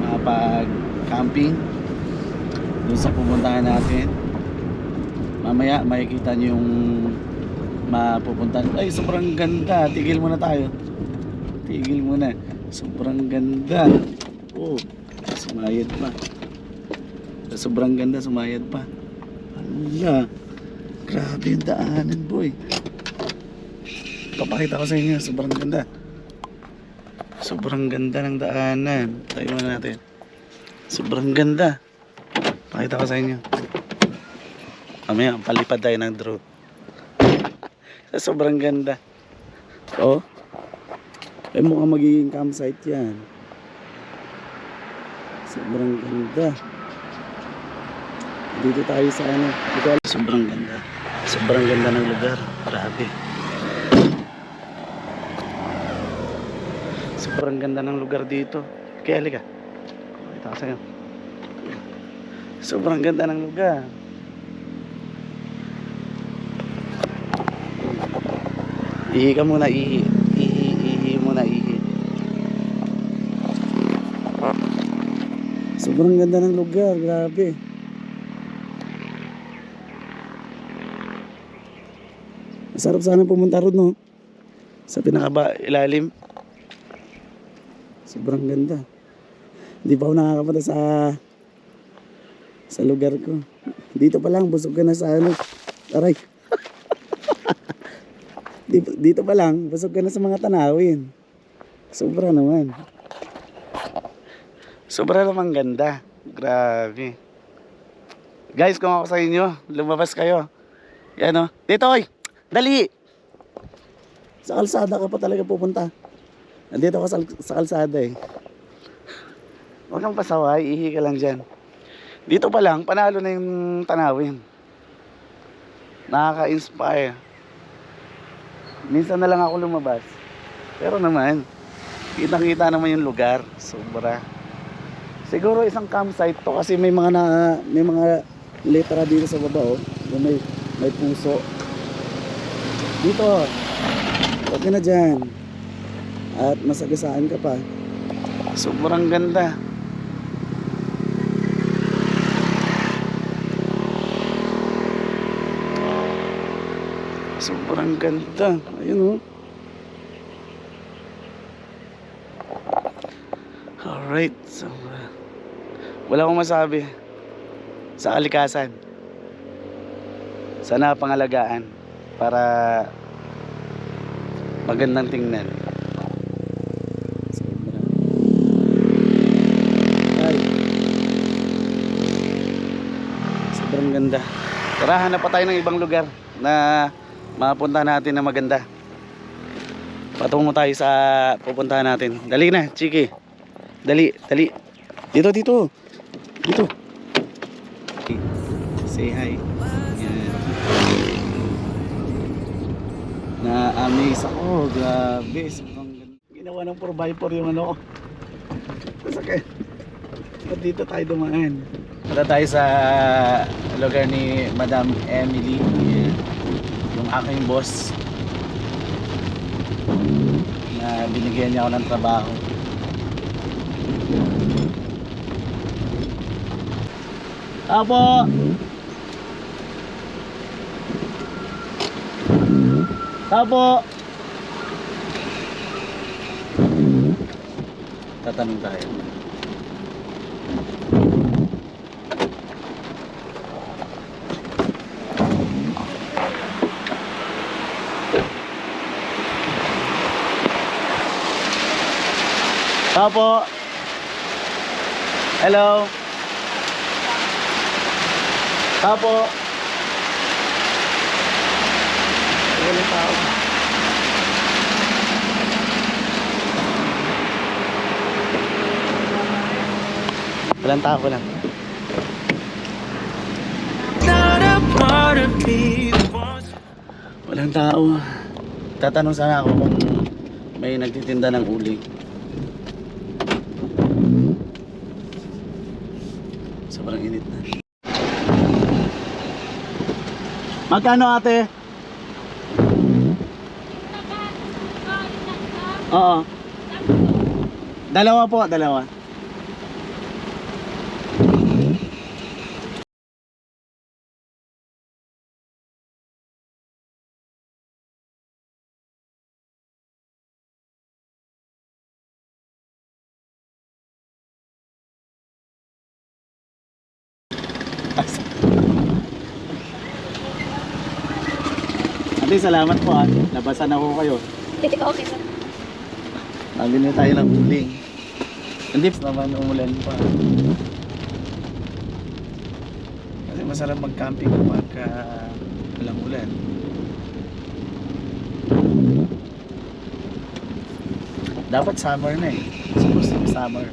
Mapag-camping doon sa pupuntahan natin. Mamaya makikita nyo yung mapupuntahan. Ay, sobrang ganda. Tigil muna tayo. Tigil muna. Sobrang ganda. Oh, sumayad pa. Sobrang ganda, sumayad pa. Ala, grabe yung daanan, boy. Papakita ko sa inyo, sobrang ganda. Sobrang ganda ng daanan. Tayo na natin. Sobrang ganda. Pakita ko sa inyo. Mamaya, palipad tayo ng drone. Sobrang ganda. Oh. Ay, mukhang magiging campsite yan. Sobrang ganda. Dito tayo sa ano. Sobrang ganda. Sobrang ganda ng lugar. Grabe. Sobrang ganda ng lugar dito. Kaya halika. Pakita ko sa'yo. Sobrang ganda ng lugar. Ihi ka muna, ihi. Ihi muna, ihi. Sobrang ganda ng lugar. Grabe. Masarap sana pumunta ron, no? Sa pinakaba ilalim. Sobrang ganda. Hindi pa ako nakakapunta sa lugar ko. Dito pa lang, busog ka na sa ano. Aray. Dito pa lang, busog ka na sa mga tanawin. Sobra naman. Sobra naman ganda. Grabe. Guys, kung ako sa inyo, lumabas kayo. Yan o. Dito, oy. Dali. Sa kalsada ka pa talaga pupunta. Nandito ka sa kalsada eh. Huwag kang pasaway, ihi ka lang dyan. Dito pa lang, panalo na yung tanawin. Nakaka-inspire. Minsan na lang ako lumabas. Pero naman, kitang-kita naman yung lugar. Sobra. Siguro isang campsite to kasi may mga letra dito sa baba, oh. May puso. Dito. Okay na dyan. At masagasaan ka pa. Sobrang ganda. Sobrang ganda. Ayun, oh. Alright. So, wala akong masabi sa kalikasan. Sana pangalagaan para magandang tingnan. Ay. Sobrang ganda. Tara, hanap pa tayo ng ibang lugar na mapunta natin na maganda. Patungo tayo sa pupuntahan natin. Dali na, Chiki. Dali, dali. Dito. Dito. Say hi. Yan. Na-amaze ako. Grabe. Ginawa ng 4x4 yung ano ko. Masakit. At dito tayo dumaan. Punta tayo sa lugar ni Madam Emily. Yan. Yung aking boss. Na binigyan niya ako ng trabaho. Apo. Apo. Tatanong tayo. Apo. Hello. Apo. Walang tao. Walang tao lang. Walang tao. Tatanong sana ako kung may nagtitinda ng uling. Sobrang init na. Magkano ate? Oo. Dalawa po, dalawa. Ate, salamat po ah. Labasan ako kayo. Okay na. Lagi na tayo ng uling. Hindi naman umulan pa. Kasi masarap mag-camping kapag walang ulan. Dapat summer na eh. Supposed to be summer.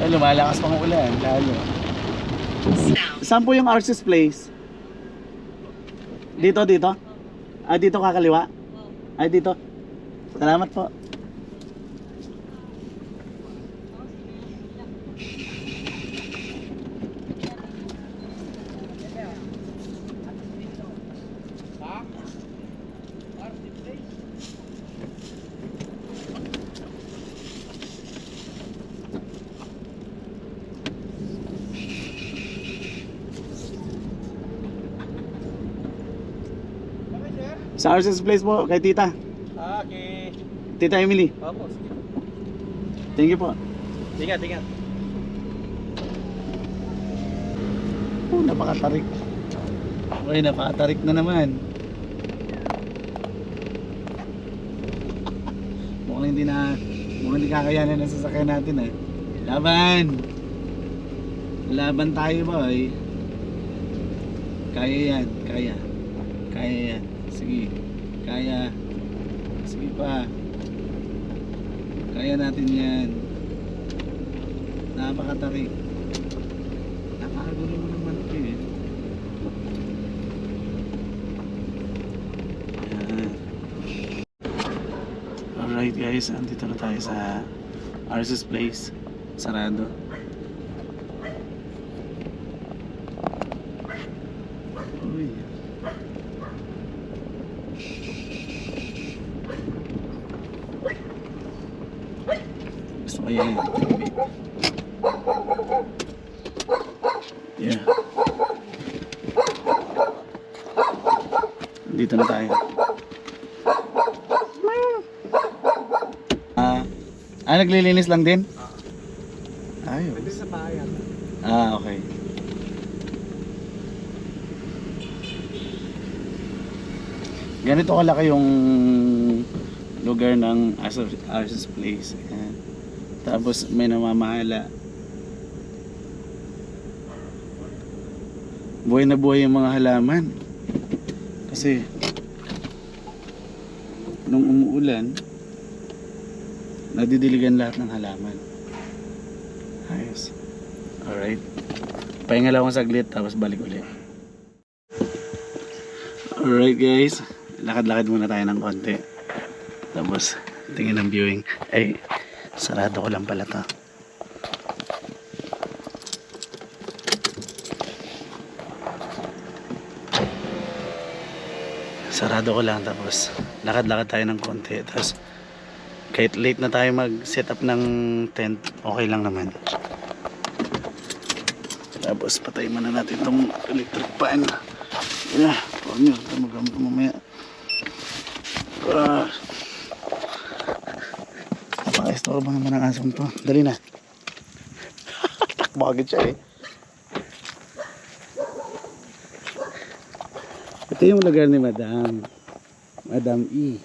Ay, lumalakas pang ulan, lalo. Saan po yung Arceus Place? Dito, dito? Ah, dito kakaliwa? Ay, dito. Salamat po. Sa Arceus Place po, kay tita. Okay. Tita Emily. Opo, sige. Thank you po. Ingat, ingat. Oh, napakatarik. Okay, napakatarik na naman. Mukhang hindi kakayanan ng sasakyan natin eh. Laban! Laban tayo boy. Kaya yan, kaya. Kaya yan. Sige, kaya. Sige pa. Kaya natin yan. Napakatarik. Napakagulo mo naman ito eh. Ayan. Alright guys, andito na tayo sa Arceus Place. Sarado. Uy. Gusto ko yan. Yeah. Dito na tayo. Naglilinis lang din? Ayos. Pwede sa bayan. Okay. Ganito kalaki yung lugar ng Arceus Place. Ayan. Tapos may namamahala. Buhay na buhay yung mga halaman. Kasi nung umuulan, nadidiligan lahat ng halaman. Ayos. Alright. Pahinga lang akong saglit tapos balik ulit. Alright guys. Lakad-lakad muna tayo ng konti. Tapos tingin ng viewing. Ay, sarado ko lang pala to. Sarado ko lang tapos lakad-lakad tayo ng konti. Tapos kahit late na tayo mag-set up ng tent, okay lang naman. Tapos patay muna natin itong electric fan. Yeah, huwag nyo, magamit mamaya. Napaka-istorbo naman ang asong to. Dali na. Takbo agad siya eh. Ito yung lugar ni Madam. Madam E.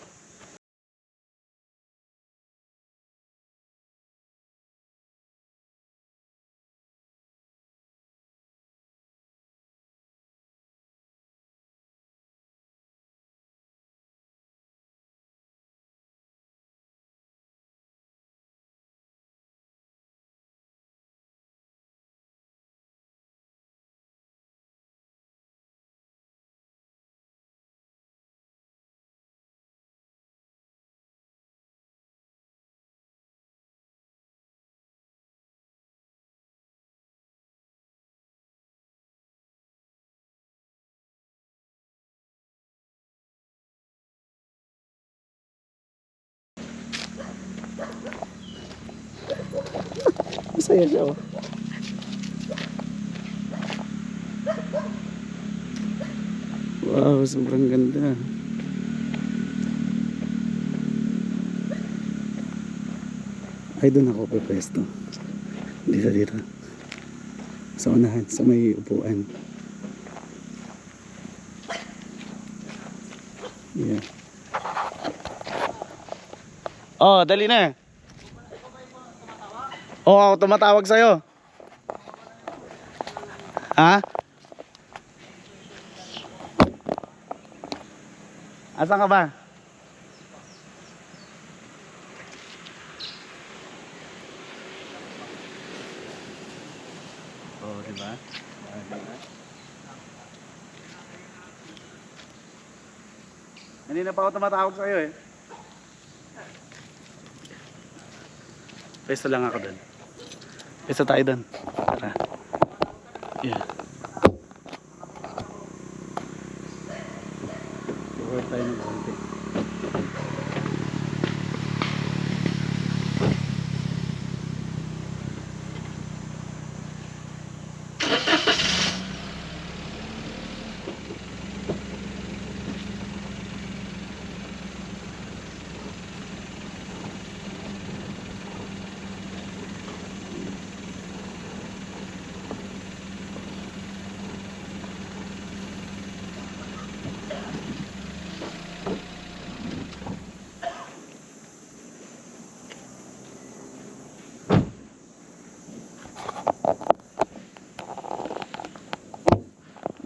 Masaya siya oh. Wow, sobrang ganda. Ay, doon ako pwesto. Dito. Sa unahan, sa may upuan. Yeah. Oh, dali na. Oo, ako tumatawag sa'yo. Ha? Asan ka ba? Oo, diba? Kanina pa ako tumatawag sa'yo eh. Pwesto lang ako doon. Pwesto tayo doon. Tara. Yeah. Forward tayo ng konti.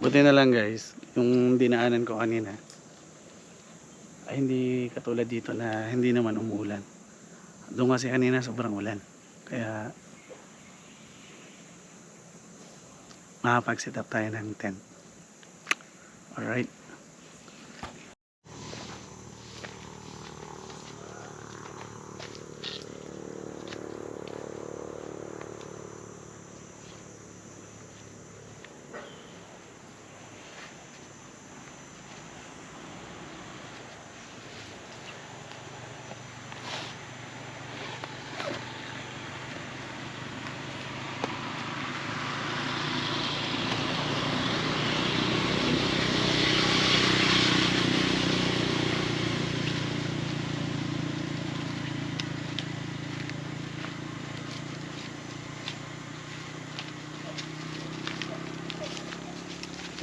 Buti na lang guys, yung dinaanan ko kanina ay hindi katulad dito na hindi naman umuulan. Doon kasi kanina sobrang ulan. Kaya makapag-set up tayo ng tent. Alright.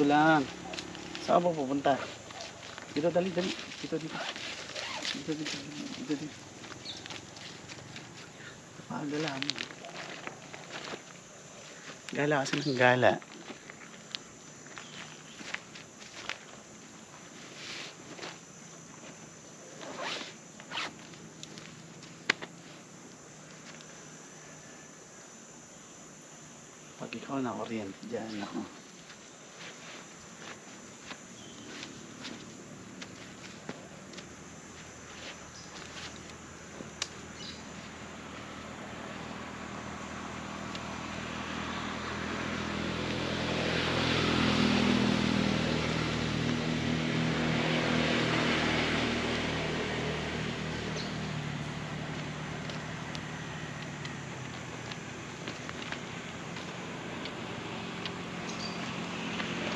Ito lang. Saan mo pupunta? Dito, dali. Dito. Pagala mo. Gala kasi ng gala. Pag ikaw na kuryente dyan ako.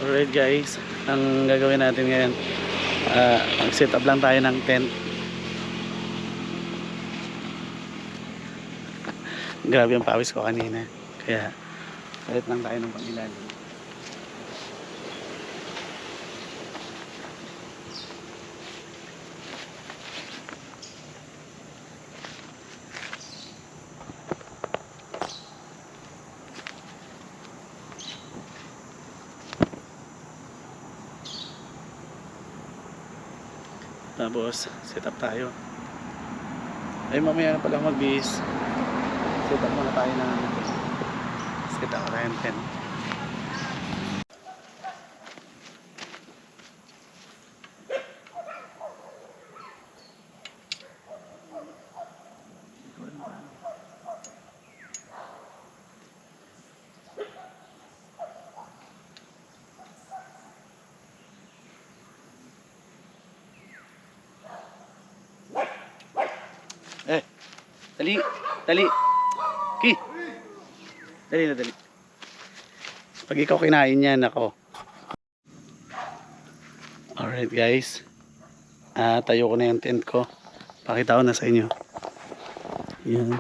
Alright guys, ang gagawin natin ngayon, mag-set up lang tayo ng tent. Grabe ang pawis ko kanina, kaya palit lang tayo ng pangilalim. Tapos set up tayo. Ay mamaya na pala mag-bis. Set up muna tayo ng set up tayo ng tent. Dali. Ki. Dali. Pag ikaw kinain yan, ako. Alright guys. Tayo ko na yung tent ko. Pakita ko na sa inyo. Yan.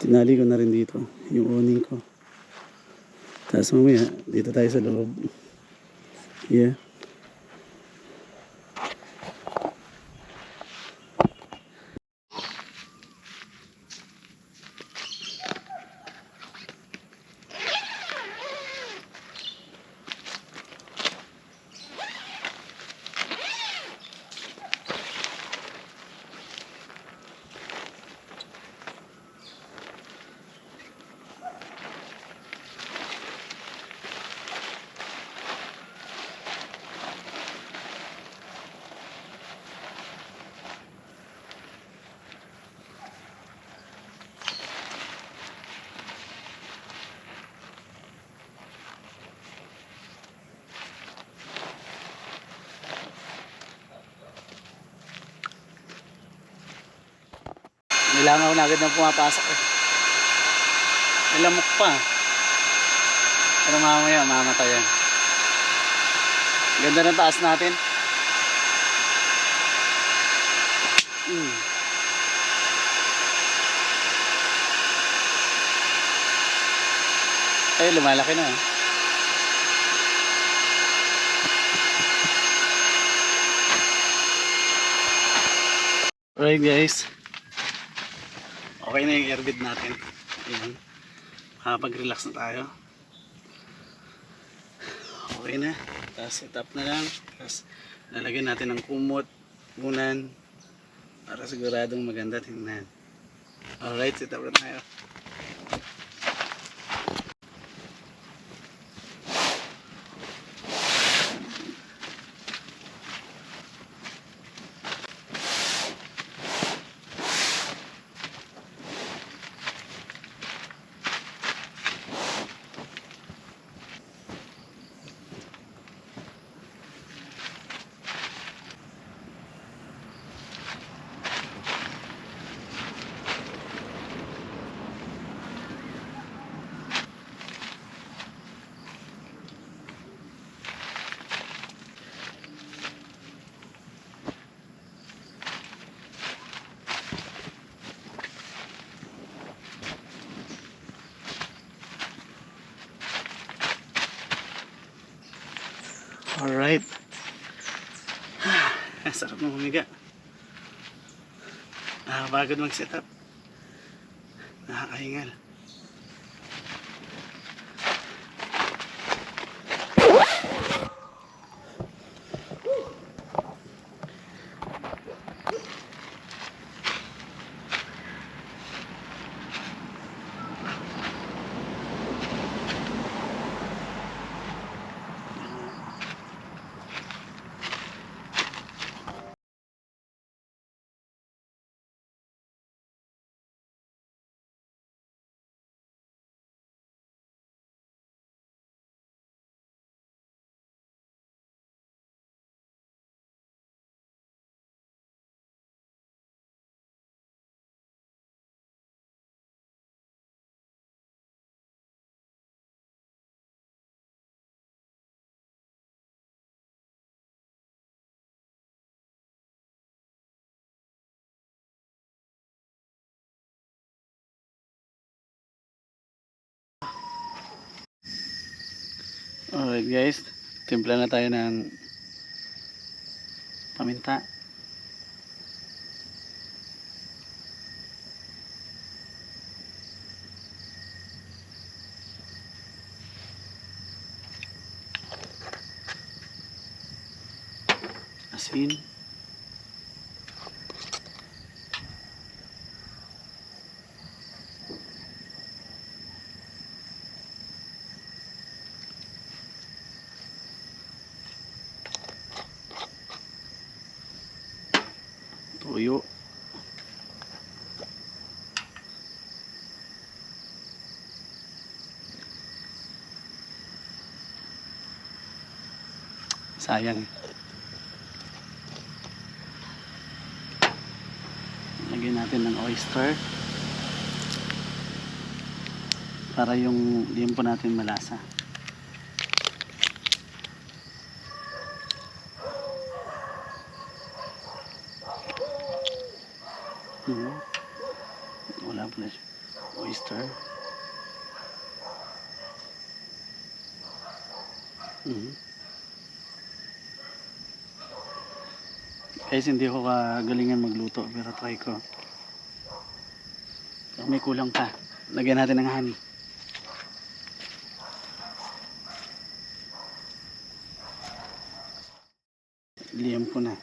Tinali ko na rin dito yung awning ko. Tapos mamaya, dito tayo sa loob. Yeah. Nilangaw na agad na pumapasok eh. Nilamok pa. Pero mamaya mamatay yan. Ganda ng taas natin. Ay, lumalaki na. Alright guys. Okay na yung airbed natin. Ayan. Makapag-relax na tayo. Okay na. Tapos set up na lang. Tapos lalagyan natin ng kumot, unan, para siguradong maganda tingnan. Alright, set up na tayo. Alright. Sarap ng humiga. Nakakapagod mag-set up. Nakakahingal. Alright guys, timpla na tayo ng paminta. Asin. Tuyo. Sayang. Lagyan natin ng oyster para yung limpo natin malasa. Wala pala siya. register. Guys, hindi ako kagalingan magluto pero try ko. Pero may kulang pa. Lagyan natin ng honey. Liyam ko na.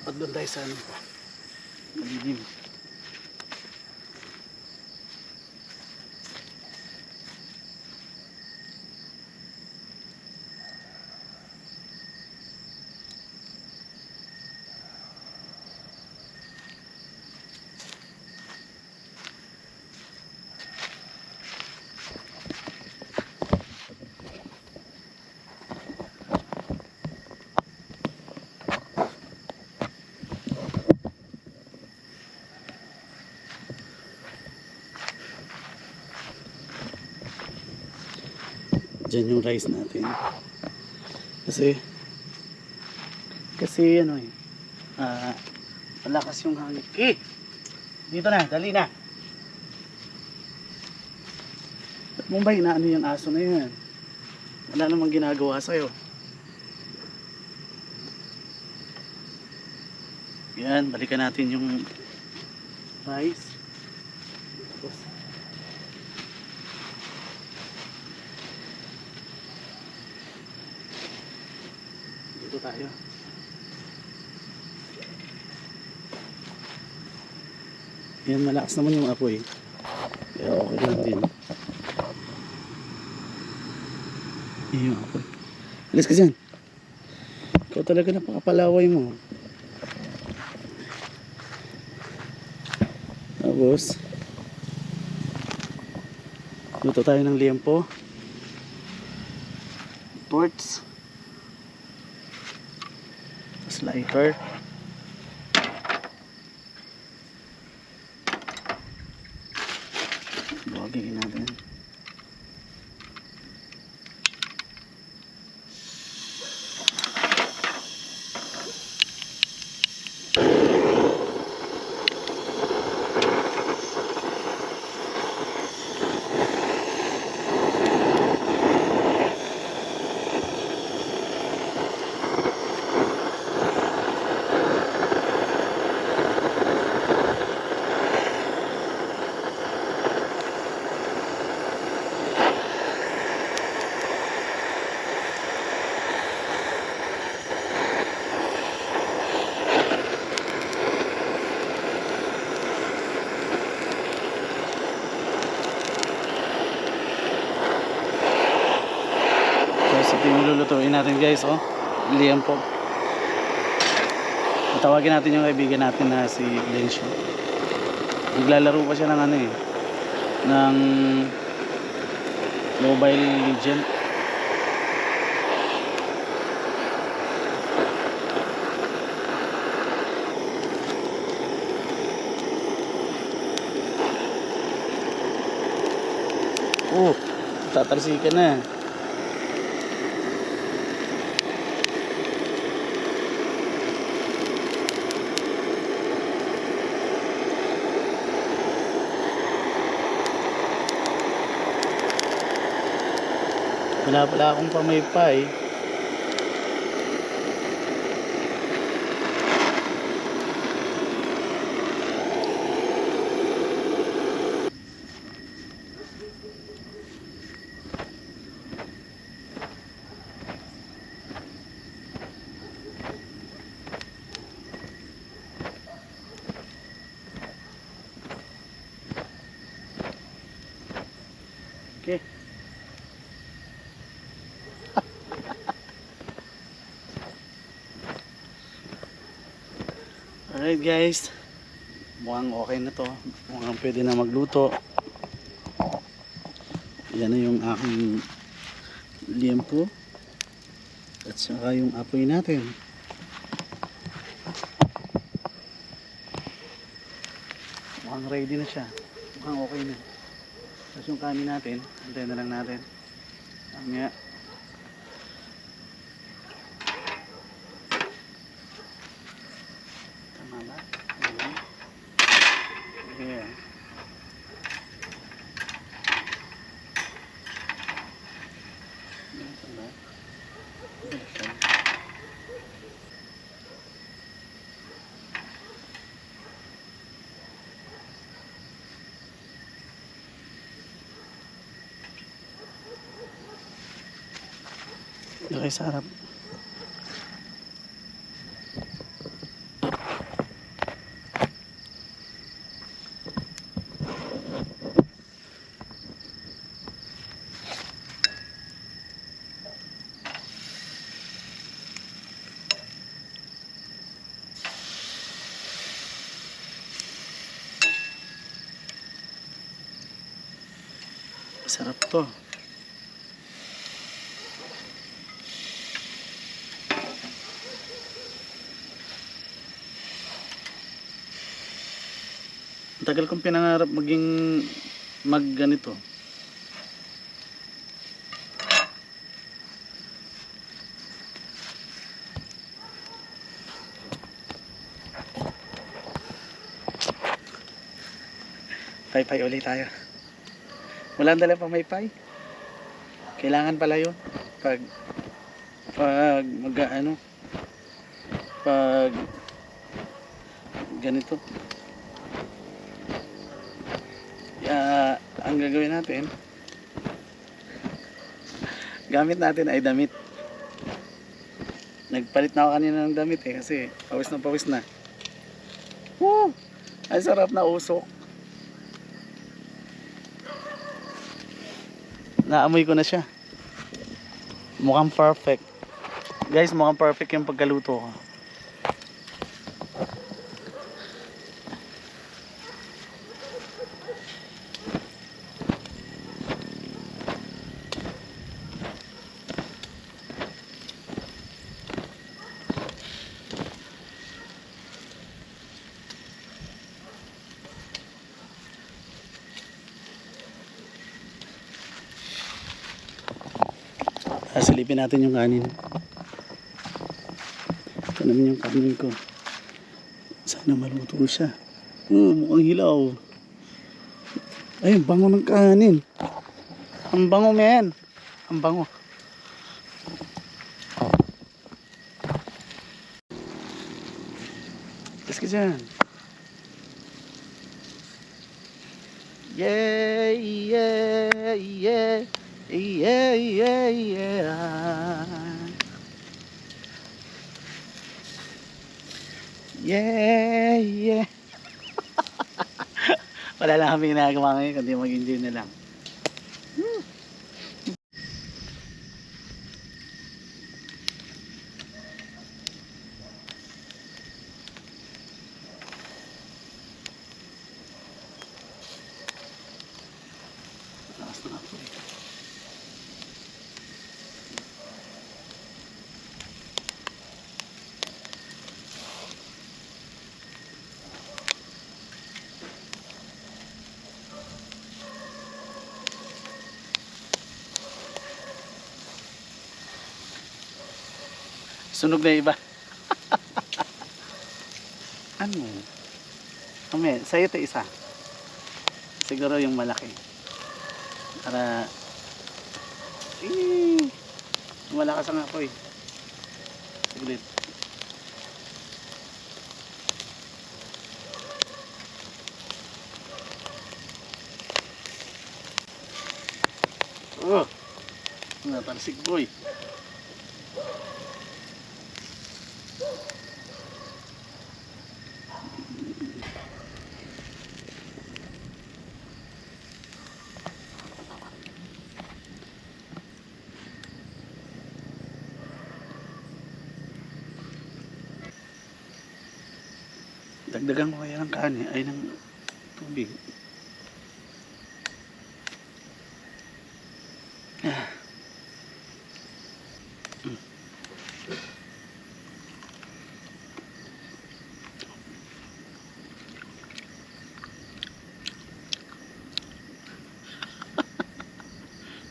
Dapat doon tayo sa ano. Malilim. Diyan yung rice natin. Kasi ano eh, malakas yung hangin. Dito na, dali na. Ba't mo ba inaano yung aso na yan? Wala namang ginagawa sa'yo. Yan, balikan natin yung rice. Tapos dito tayo. Yan, malakas naman yung apoy. Kaya okay lang din. Yan yung apoy. Alis ka dyan. Ikaw talaga napakapalaway mo. Tapos luto tayo ng liempo. Torch. Tapos lighter. Buhagin natin. Ito yung lulutuin natin guys, oh. Liempo. Tawagin natin yung kaibigan natin na si Lencio. Naglalaro pa siya ng ano eh, ng Mobile Legend. Oh, tatalsikan na. Wala pala akong pamaypay. Okay. Alright guys, mukhang okay na to. Mukhang pwede na magluto. Yan na yung aking liempo at saka yung apoy natin. Mukhang ready na siya. Mukhang okay na. Tapos yung kanin natin, antayin na lang natin. Mamaya. Tama ba? Ayan. Ayan. Ayan ba? Ayan. Dito kayo sa harap. Sarap to. Ang tagal kong pinangarap maging ganito. Pay-pay ulit tayo. Wala ang dala pa may pay. Kailangan pala yun. Pag pag ganito. Ang gagawin natin, gamit natin ay damit. Nagpalit na ako kanina ng damit kasi pawis na pawis na. Woo! Ay sarap na usok. Naamoy ko na siya. Mukhang perfect. Guys, mukhang perfect yung pagkaluto ko. Silipin natin yung kanin. Ito naman yung kanin ko. Sana maluto siya. Mukhang hilaw. Ay, ang bango ng kanin. Ang bango, men. Ang bango. Let's get dyan. Yeah, yeah, yeah. Yeah, yeah, yeah. Yeah, yeah. Wala lang kami ginagawa ngayon kundi mag-enjoy na lang. Lakas na ako eh. Sunog na iba. Ano? Kami, sa'yo ito isa. Siguro yung malaki. Para malakas ang apoy. Siglit. Oh! Natalsik boy. Dagdagan ko kaya ng kanin ay ng tubig.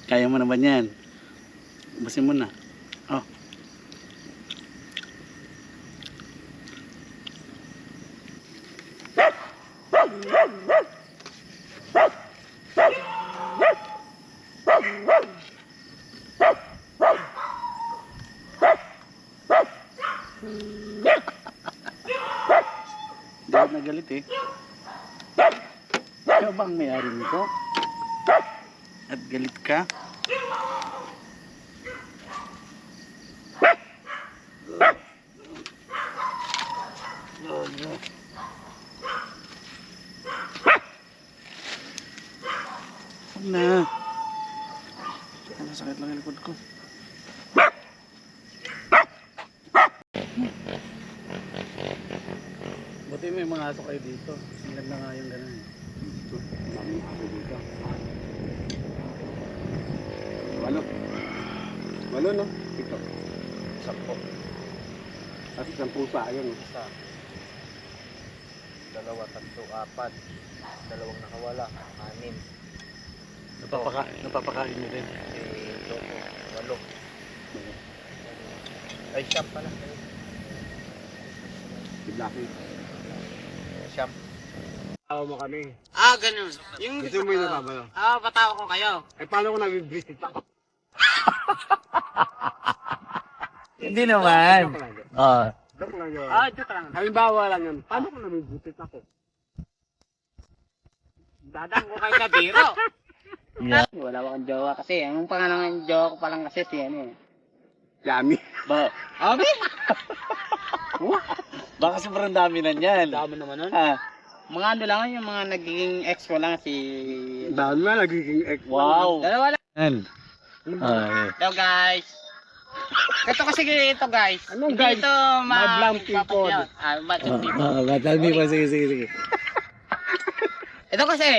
Kaya mo naman yan. Ubusin mo na. Oh. Galit na galit eh. Ikaw ba ang may-ari nito? At galit ka? Huwag na. Ang sakit lang yung likod ko. Buti may mga aso kayo dito. Sinag na nga yung gano'n. Dito. Maraming aso dito. Walo. Walo, no? Ito. Sampo. At isang pusa, ayun. Isa. Dalawa, tatlo, apat. Dalawang nakawala. 6. Napapakain nyo din. Loko. Walo. Ay, siyam pala. Blackie. Siyam. Tawa mo kami. Ganun. Yung Gusto mo yung nababayo? patawa ko kayo. Eh, paano ko nabibisit ako? Hindi naman. Joke lang yun. Joke lang yun. Joke lang. Halimbawa lang yun. Paano ko nabibisit ako? Dadang ko kayo sa biro. Yeah. Wala akong jowa kasi. Ang pangalan ng jowa ko pa lang kasi si ano eh. Yami. Ba, Abi? baka sobrang dami na niyan. Dami naman nun. Ah, Mga ano lang yung mga nagiging ex ko lang si... Dahil na nagiging ex. wow. Dalawa lang. Yan. Ah, Hello guys. Ito kasi ito guys. Anong Hindi guys? ito Madlang people. Madlang people. tell me pa. Sige. Ito kasi.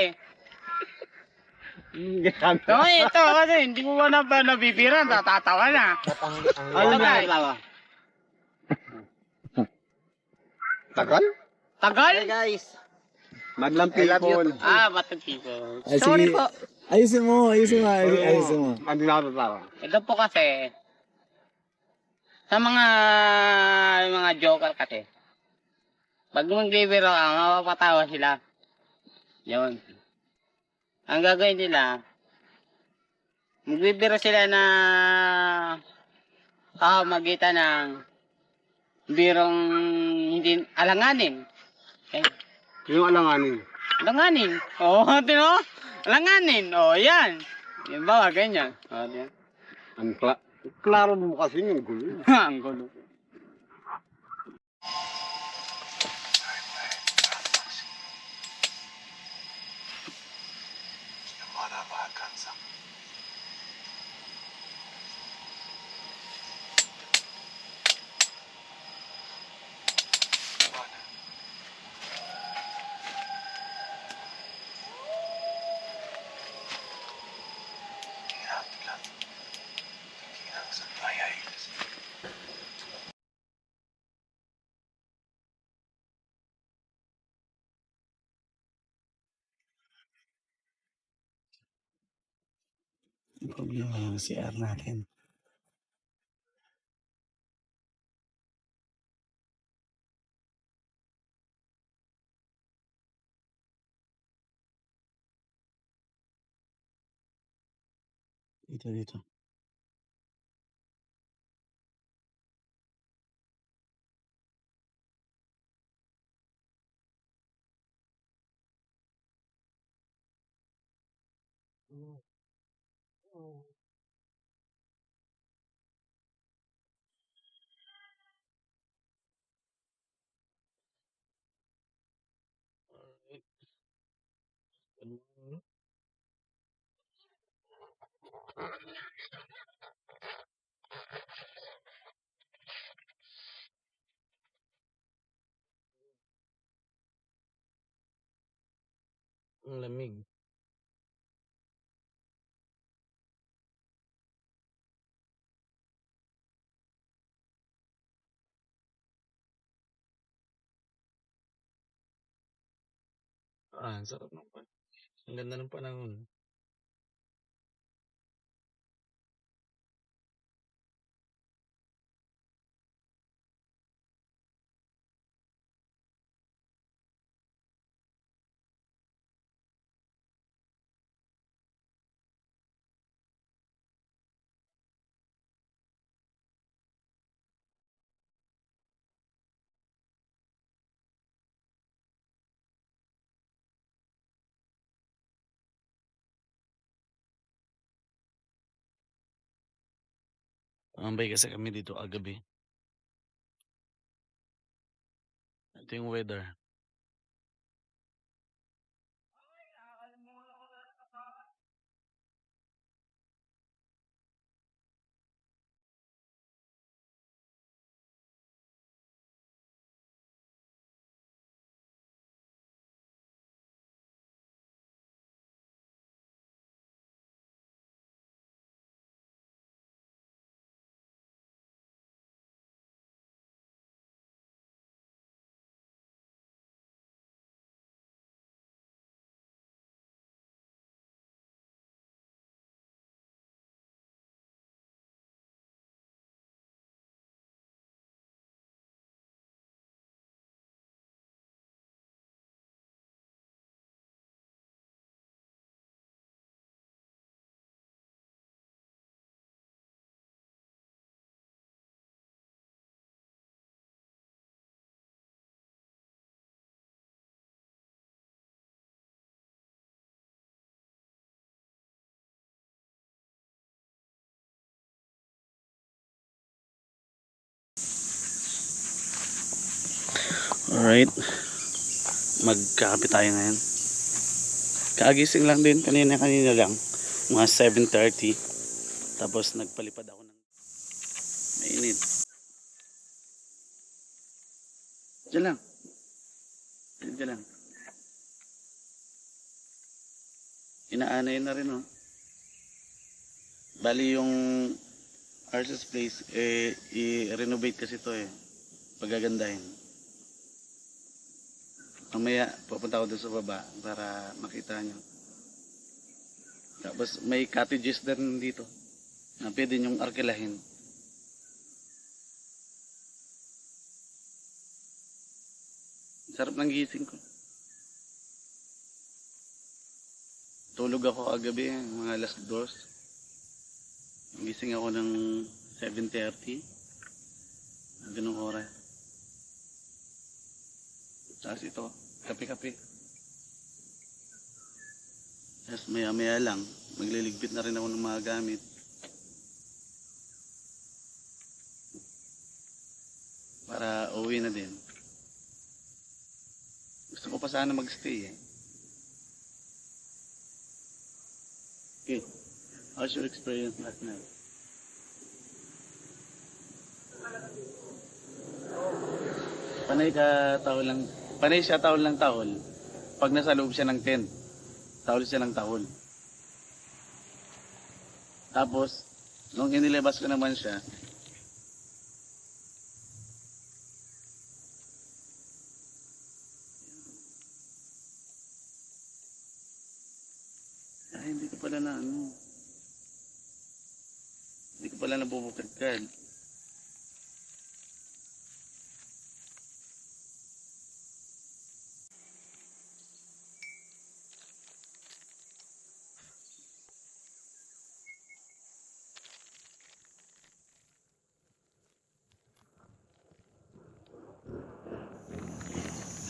Ito kasi hindi ko na ba nabibira. Natatawa na. Ano Ito na? guys. Tagal? Tagal? Guys. Madlang people. Madlang people. Ay, Sorry sige. po. Ayusin mo. Ayusin mo. Hindi na ako. Ito po kasi sa mga joker kasi pag magbibiro ka, mapapatawa sila. Yun. Ang gagawin nila, magbibiro sila na magitan ng birong hindi alanganin. Okay. Yung alanganin. Alanganin. Tino? Alanganin. Yan. Yung bawa, ganyan. Yan. Ang klaro mo kasi yung gulo. Ang gulo. Problema yung CR natin. Dito. Ang lamig. Ang sarap ng pan. Ang ganda ng panahon. Tumambay kasi kami dito kagabi. Ito yung weather. Alright. Magkakape tayo ngayon. Kaagising lang din. Kanina lang. Mga 7:30. Tapos nagpalipad ako ng mainit. Diyan lang. Diyan lang. Inaanay na rin, oh. Bali yung Arce's Place, i-renovate kasi to, pagagandahin. Mamaya pupunta ako doon sa baba para makita nyo. Tapos may cottages din dito na pwede nyong arkilahin. Sarap ng gising ko. Tulog ako kagabi, mga alas 2. Gising ako ng 7:30. Ganung oras. Tapos ito, kape-kape. Tapos maya-maya lang, magliligpit na rin ako ng mga gamit. Para uwi na din. Gusto ko pa sana magstay, Okay, how's your experience last night? Panay siya tahol ng tahol. Pag nasa loob siya ng tent, tahol siya ng tahol. Tapos, nung inilabas ko naman siya, hindi ko pala na hindi ko pala nabubukadkad.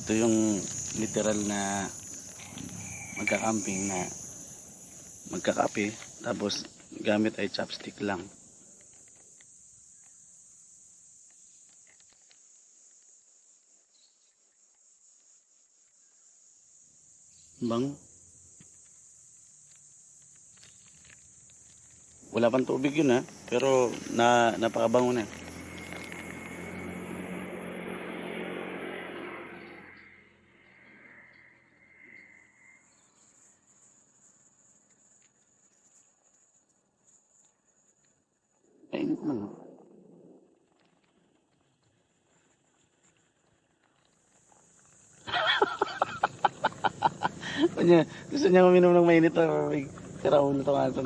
Ito yung literal na magkakamping na magkakape, tapos gamit ay chopstick lang. Bango. Wala pang tubig yun, pero napakabango na. Kainit man. Gusto niya uminom ng mainit na tubig. Sira ulo to nga to,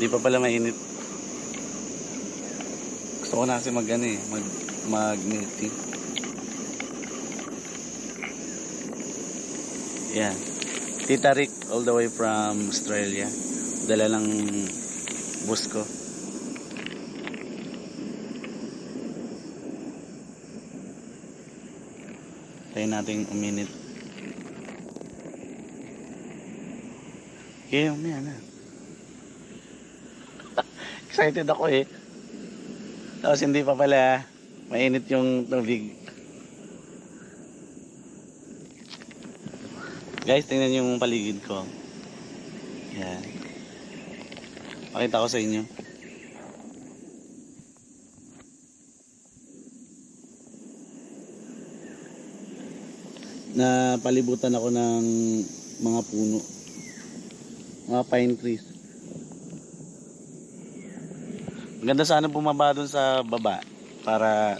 Di pa pala mainit. Gusto ko na kasi mag-milk tea. Yan. Tita Rick all the way from Australia. Dala ng bus ko. Tayo natin uminit. Okay, umaya na. Excited ako eh. Tapos hindi pa pala mainit yung tubig. Guys, tingnan yung paligid ko. Yan. Pakita ko sa inyo. Na palibutan ako ng mga puno. Mga pine trees. Maganda sana bumaba dun sa baba para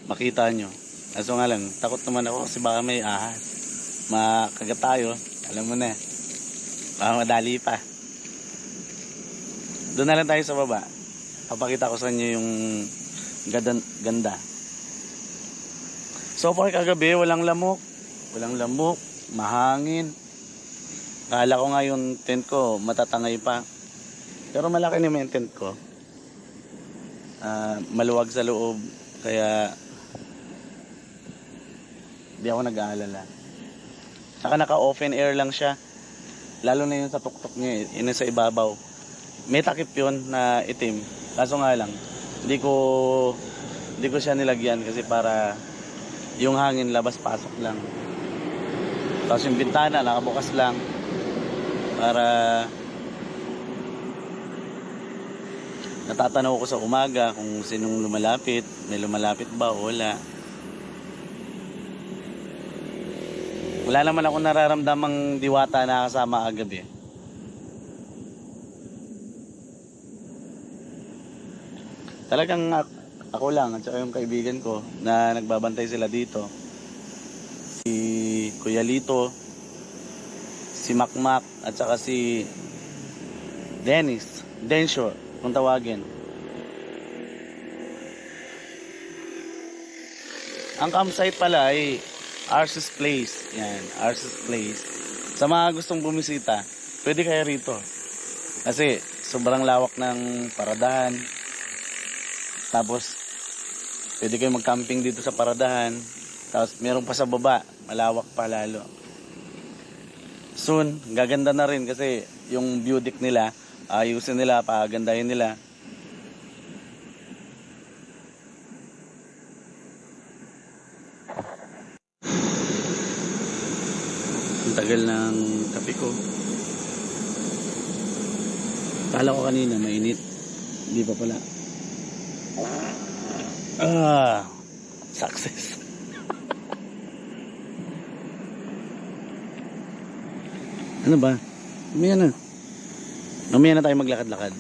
makita nyo. Kaso nga lang, takot naman ako kasi baka may ahas. Makagat tayo, alam mo na. Baka madali pa. Doon na lang tayo sa baba. Papakita ko sa inyo yung ganda. So far kagabi, walang lamok. Mahangin. Kala ko nga yung tent ko, matatangay pa. Pero malaki naman yung tent ko. Maluwag sa loob. Kaya di ako nag-aalala. Saka naka-open air lang siya. Lalo na yun sa tuktok niya, yun sa ibabaw. May takip yun na itim. Kaso nga lang, hindi ko siya nilagyan kasi para yung hangin labas-pasok lang. Tapos yung bintana nakabukas lang para natatanaw ko sa umaga kung sinong lumalapit, may lumalapit ba o wala. Wala naman ako nararamdamang diwata na kasama agabi. Talagang ako lang at saka yung kaibigan ko na nagbabantay sila dito. Si Kuya Lito, si Makmak at saka si Densho kung tawagin. Ang campsite pala ay Arceus Place. Yan, Arceus Place. Sa mga gustong bumisita, pwede kayo rito. Kasi sobrang lawak ng paradahan. Tapos pwede kayo mag-camping dito sa paradahan. Tapos meron pa sa baba, malawak pa lalo. Soon, gaganda na rin kasi yung view deck nila, ayusin nila, pagandahin nila. Ang tagal ng kape ko. Kala ko kanina mainit. Hindi pa pala. Success. Ano ba? Mamaya na. Mamaya na tayo maglakad-lakad.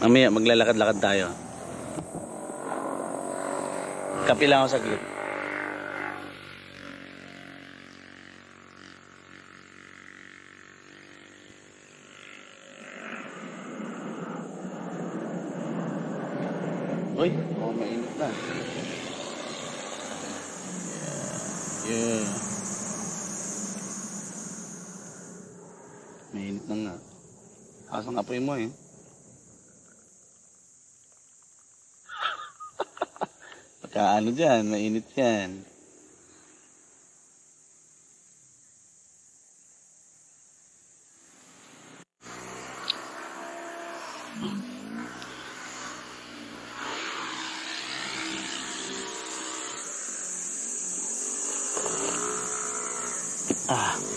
Mamaya maglalakad-lakad tayo. Kape lang ako saglit. Uy, mainit na. Yeah. Mainit na nga. Asang apoy mo eh. Pagka ano dyan, mainit yan.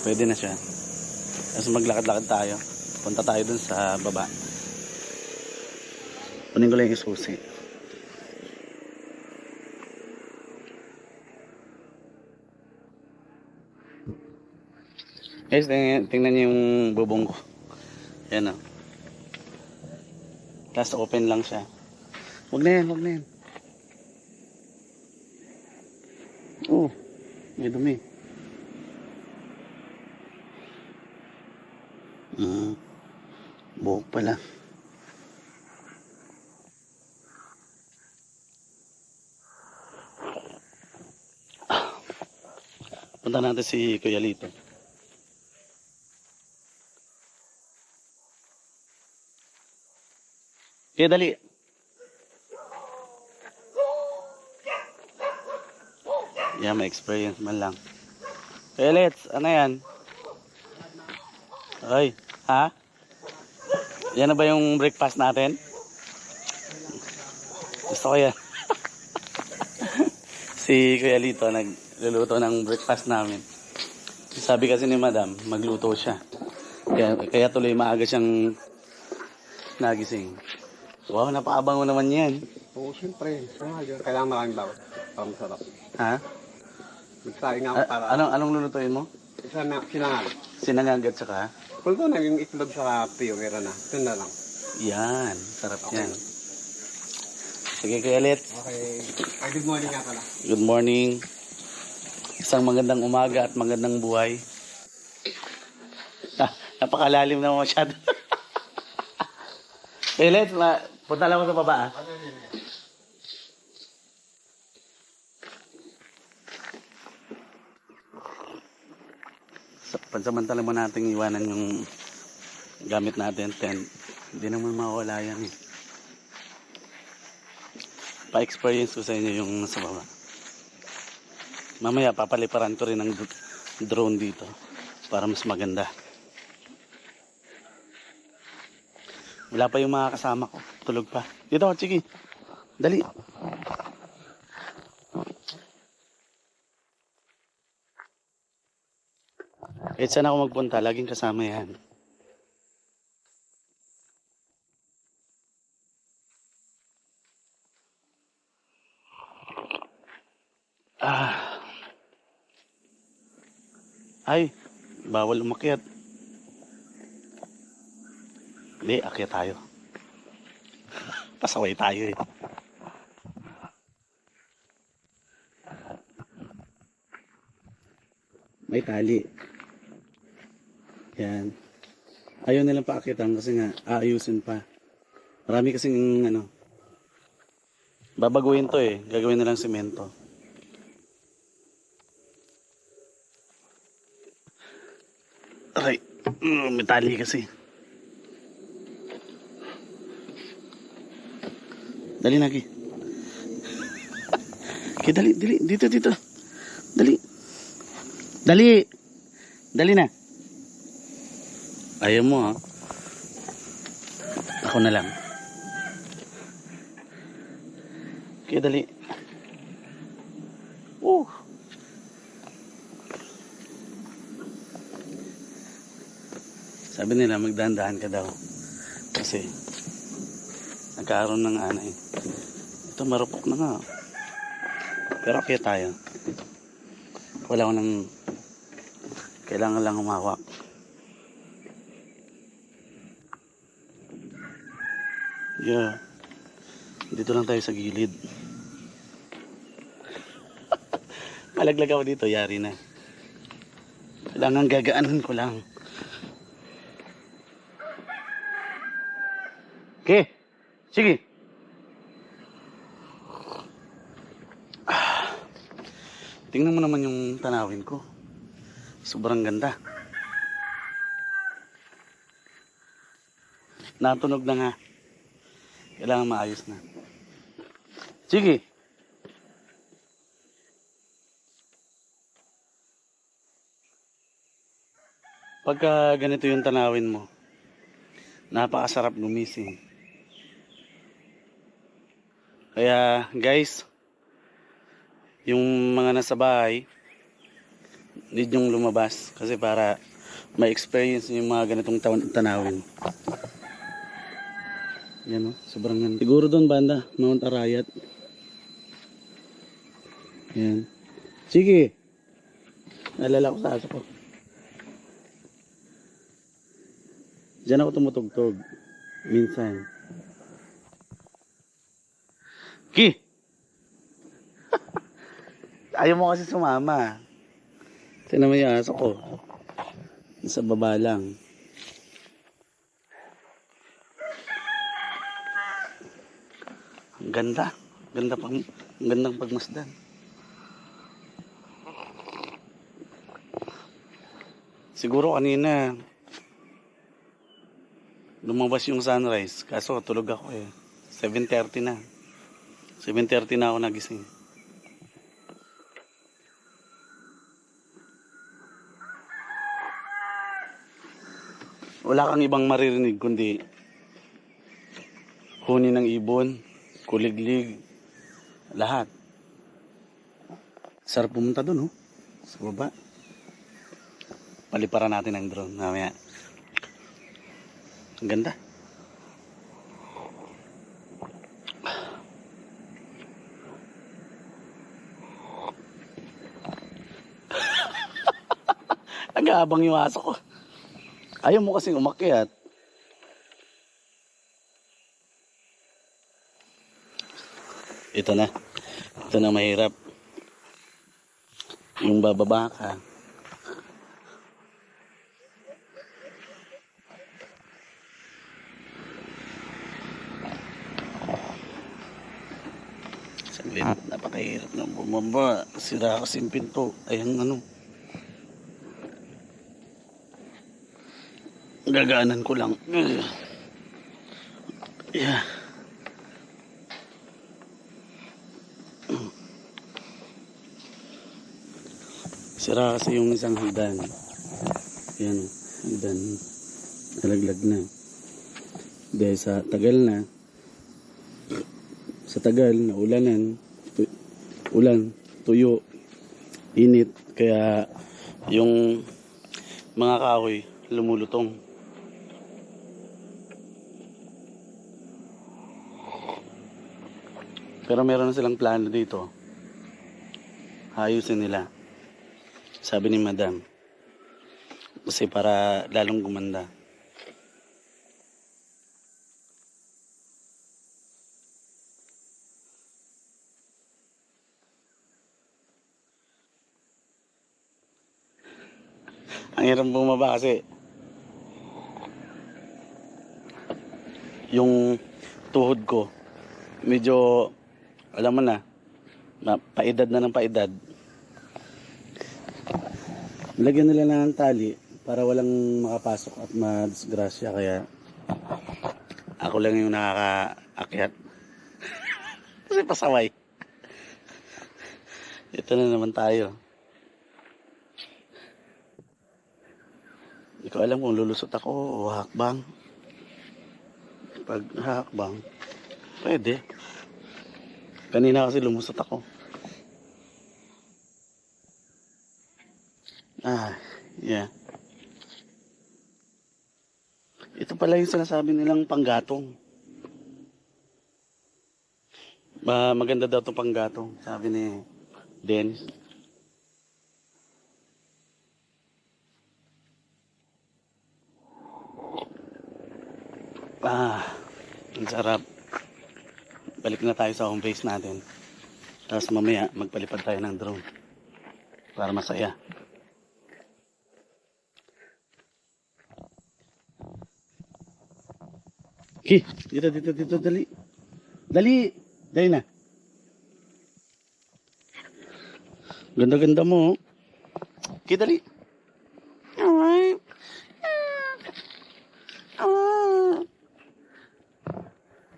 Pwede na siya. Tapos maglakad-lakad tayo. Punta tayo dun sa baba. Kunin ko lang yung susi. Guys, tingnan niyo yung bubong ko. Yan o. Tapos open lang siya. Huwag na yan, huwag na yan. Oh, may dumi. Mm, buhok pala. Punta natin si Kuya Lito. Kaya dali. Yeah, may experience man lang. Kaya let's, ano yan? Ay, ha? Yan na ba yung breakfast natin? Gusto ko yan. Si Kuya Lito nagluluto ng breakfast namin. Sabi kasi ni Madam, magluto siya. Kaya tuloy maaga siyang nagising. Wow, napakabango naman yan. Oo, siyempre. Kailangan maraming bawat para masarap. Ha? Magsaing nga ako para Anong lulutuin mo? sinangal. Sinangag at saka? Pulto na yung itlog sa piyongera na. Ito na lang. Yan, sarap yan. Sige Kuya Let's. Okay. Ay, good morning nga pala. Good morning. Isang magandang umaga at magandang buhay. Napakalalim naman masyado. Kuya Let's, punta lang ako sa baba. Pansamantala mo nating iwanan yung gamit natin, tent. Hindi naman mawala yan eh. Pa-experience ko sa inyo yung nasa baba. Mamaya papaliparan ko rin ng drone dito para mas maganda. Wala pa yung mga kasama ko. Tulog pa. Dito, sige. Dali. Kahit saan ako magpunta, laging kasama yan. Ay, bawal umakyat. Hindi, akyat tayo. Pasaway tayo eh. May tali. Yan. Ayaw nilang paakyatan kasi nga aayusin pa. Marami kasing babaguhin to eh. Gagawin nilang semento. Aray, may tali kasi. Dali na, Ki. Ki, dali. Dito. Dali. Dali na. Ayaw mo, ha? Ako na lang. Ki, dali. Sabi nila magdahan-dahan ka daw. Kasi nagkaroon ng anay. Ito marupok na nga. Pero okay tayo. Wala ko nang kailangan lang humawak. Yeah. Dito lang tayo sa gilid. Malaglag ako dito, yari na. Kailangan gagaanan ko lang. Okay, sige. Tingnan mo naman yung tanawin ko. Sobrang ganda. Natunog na nga. Kailangan maayos na. Sige. Pagka ganito yung tanawin mo, napakasarap gumising. Kaya guys, yung mga nasa bahay, need yung lumabas kasi para ma-experience yung mga ganitong tanawin. Yan o, sobrang ganda. Siguro doon banda, Mount Arayat. Yan. Sige. Nalala ko sa aso ko. Diyan ako tumutugtog. Minsan. Ki! Ayaw mo kasi sumama. Kasi naman yung aso ko. Sa baba lang. Ganda. Gandang pagmasdan. Siguro kanina lumabas yung sunrise. Kaso tulog ako eh. 7:30 na. 7:30 na ako nagising. Wala kang ibang maririnig kundi huni ng ibon, kuliglig, lahat. Sarap pumunta dun, oh. Sa baba. Paliparan natin ang drone mamaya. Ang ganda. Nag-aabang yung aso ko. Ayaw mo kasing umakyat. Ito na. Ito na mahirap. Yung bababa ka. Saglit, napakahirap na bumaba. Sira kasi yung pinto. Ayan ano. Gagaanan ko lang. Yeah. Sira kasi yung isang hagdan. Ayan, hagdan. Nalaglag na. Dahil sa tagal na. Sa tagal na ulanan. Ulan, tuyo, init. Kaya yung mga kahoy lumulutong. Pero meron na silang plano dito. Ayusin nila. Sabi ni Madam. Kasi para lalong gumanda. Ang hirap bumaba kasi yung tuhod ko medyo alam mo na paedad na ng paedad. Lagyan nila ng tali para walang makapasok at madisgrasya, kaya ako lang yung nakakaakyat. Kasi pasaway. Ito na naman tayo. Hindi ko alam kung lulusot ako o hakbang. Pag hakbang, pwede. Kanina kasi lumusot ako. Yeah. Ito pala yung sinasabi nilang panggatong. Maganda daw itong panggatong, sabi ni Dennis. Ang sarap. Balik na tayo sa home base natin. Tapos mamaya magpalipad tayo ng drone para masaya. Okay, dito, dali. Dali na. Ganda-ganda mo. Okay, dali. Alright.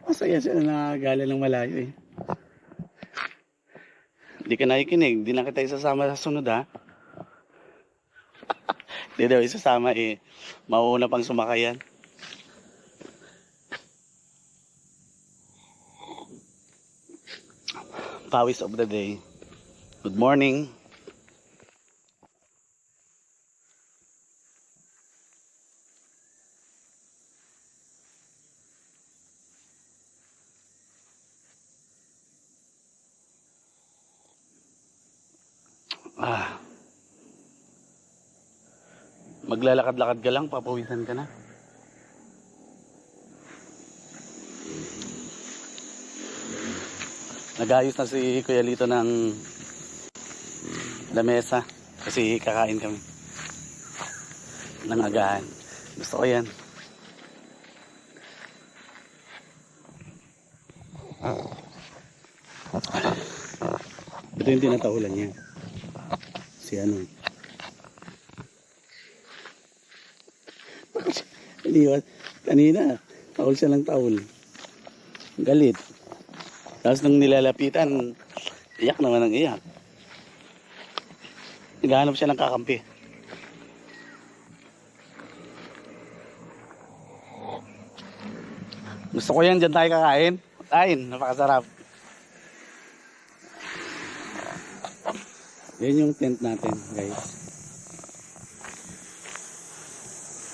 Masaya siya na nakagala ng malayo eh. Hindi ka nakikinig, hindi na kita isasama sa sunod ha. Hindi daw isasama eh. Mauuna pang sumakayan. Pawis of the day. Good morning. Maglalakad-lakad ka lang, papawisan ka na. Nag-ayos na si Kuya Lito ng lamesa kasi kakain kami ng agahan. Gusto ko yan. Ito yung tinatahulan niya. Si ano. Iniwan. Kanina, tahol siya ng tahol. Galit. Tapos nung nilalapitan, iyak naman ang iyak. Naghahanap siya ng kakampi. Gusto ko yan, dyan tayo kakain. Kain, napakasarap. Yan yung tent natin, guys.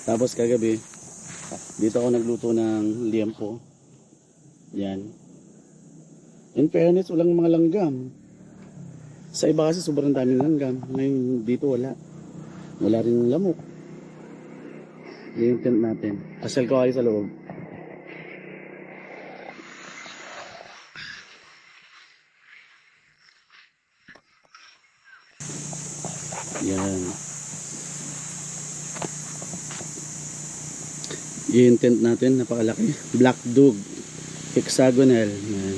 Tapos kagabi, dito ako nagluto ng liempo. Yan. In fairness, walang mga langgam. Sa iba kasi sobrang daming langgam. Ngayon dito wala. Wala rin lamok. Yan yung tent natin. Pasyal ko kayo sa loob. Yan. Yan yung tent natin. Napakalaki. Black Dog. Hexagonal. Yan.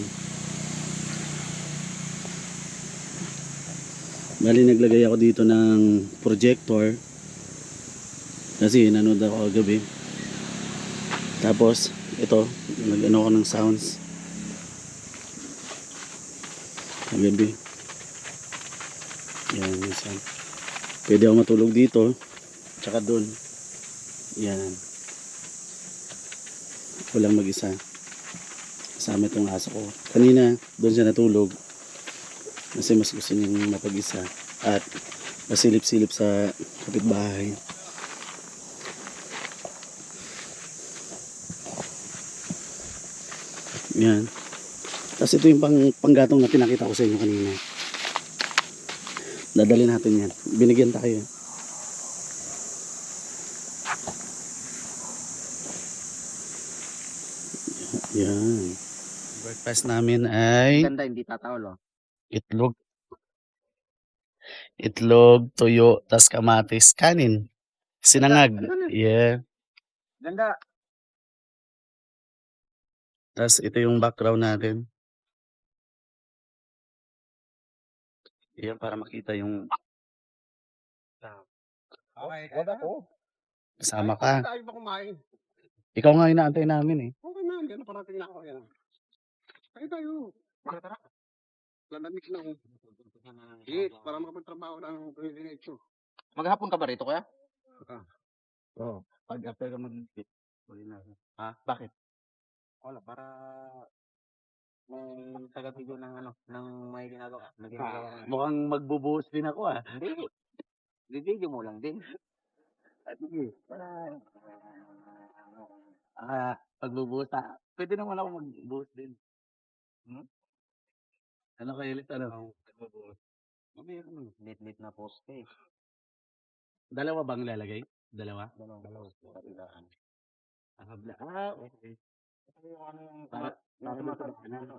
Bali naglagay ako dito ng projector kasi nanood ako kagabi. Tapos ito, nag-ano ako ng sounds kagabi. Yan, yung sound. Pwede ako matulog dito tsaka doon. Yan. Walang mag-isa. Kasama itong aso ko. Kanina doon siya natulog kasi mas gusto niyang mapag-isa at masilip-silip sa kapitbahay. Yan. Tapos ito yung panggatong na pinakita ko sa inyo kanina. Dadali natin yan. Binigyan tayo. Yan. Breakfast namin ay Ganda, hindi tatawal oh. itlog. Itlog, tuyo, tas kamatis, kanin. Sinangag. Yeah. Ganda. Tas ito yung background natin. Yan para makita yung Okay, wag ako. kasama ka. Tayo ba kumain? Ikaw nga inaantay namin eh. Okay na, hindi na parating na ako yan. Tayo tayo. Tara. Lalamig na ako. Para makapagtrabaho ng diretso. Maghapon ka ba rito kaya? Oo. Pag after ka mag-fit. Ha? Bakit? Wala, para may taga-video ng ano, ng may ginagawa. Mukhang magbubuhos din ako ah. Hindi. Video mo lang din. Sige. Para pagbubuhos ah. Pwede naman ako magbuhos din. Ano kayo ulit? Ano? Magbubuhos. Mayroon lit na poste. Dalawa bang lalagay? Dalawa? Dalawa. Kabilaan. Habla. Okay. Yung ano yung Para